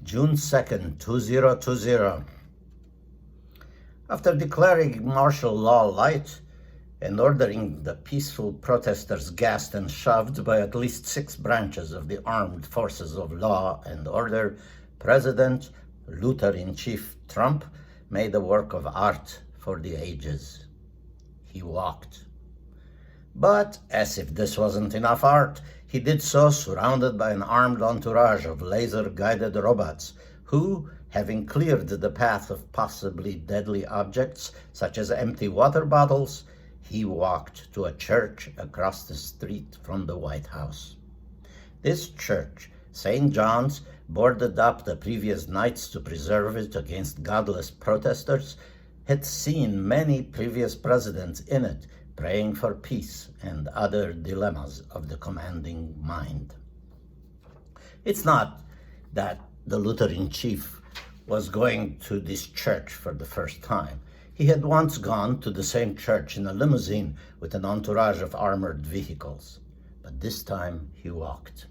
June 2nd, 2020. After declaring martial law light and ordering the peaceful protesters gassed and shoved by at least 6 branches of the armed forces of law and order, President Luther-in-Chief Trump made a work of art for the ages. He walked. But as if this wasn't enough art, he did so surrounded by an armed entourage of laser-guided robots who, having cleared the path of possibly deadly objects such as empty water bottles, he walked to a church across the street from the White House. This church, St. John's, boarded up the previous nights to preserve it against godless protesters, had seen many previous presidents in it praying for peace and other dilemmas of the commanding mind. It's not that the Luther-in-Chief was going to this church for the first time. He had once gone to the same church in a limousine with an entourage of armored vehicles. But this time he walked.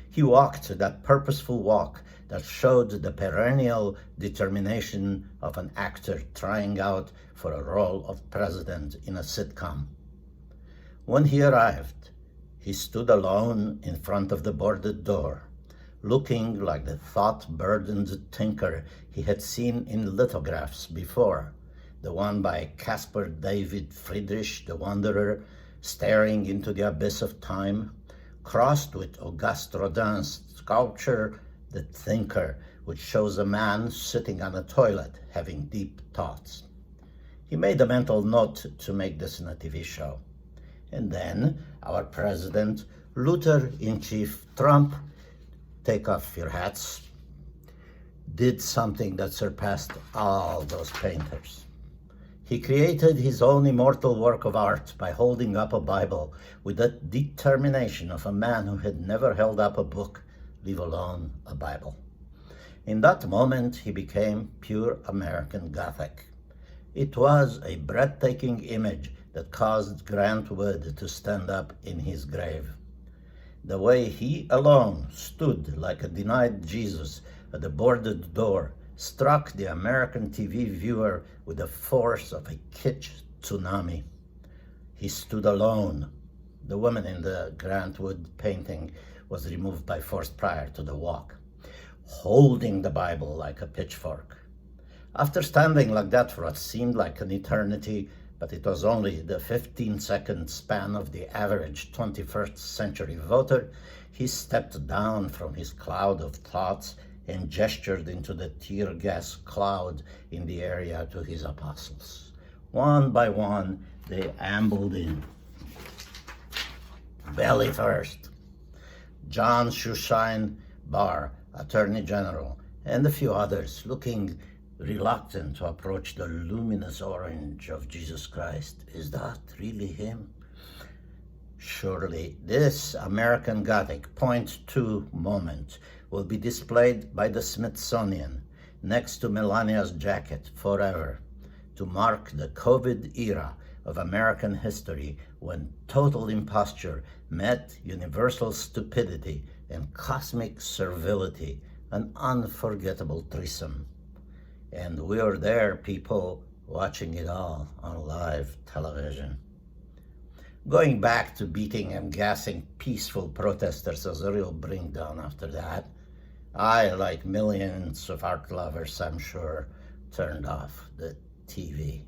He walked that purposeful walk that showed the perennial determination of an actor trying out for a role of president in a sitcom. When he arrived, he stood alone in front of the boarded door, looking like the thought-burdened tinker he had seen in lithographs before, the one by Caspar David Friedrich the Wanderer, staring into the abyss of time, crossed with Auguste Rodin's sculpture, The Thinker, which shows a man sitting on a toilet having deep thoughts. He made a mental note to make this in a TV show. And then our president, Luther-in-Chief Trump, take off your hats, did something that surpassed all those painters. He created his own immortal work of art by holding up a Bible with the determination of a man who had never held up a book, leave alone a Bible. In that moment, he became pure American Gothic. It was a breathtaking image that caused Grant Wood to stand up in his grave. The way he alone stood like a denied Jesus at the boarded door struck the American TV viewer with the force of a kitsch tsunami. He stood alone. The woman in the Grant Wood painting was removed by force prior to the walk, holding the Bible like a pitchfork. After standing like that for what seemed like an eternity, but it was only the 15-second span of the average 21st century voter, he stepped down from his cloud of thoughts and gestured into the tear gas cloud in the area to his apostles. One by one, they ambled in. Belly first. John Shushain Barr, Attorney General, and a few others, looking reluctant to approach the luminous orange of Jesus Christ. Is that really him? Surely this American Gothic .2 moment will be displayed by the Smithsonian next to Melania's jacket forever to mark the COVID era of American history when total imposture met universal stupidity and cosmic servility, an unforgettable threesome. And we were there, people, watching it all on live television. Going back to beating and gassing peaceful protesters was a real bring down after that. I, like millions of art lovers, I'm sure, turned off the TV.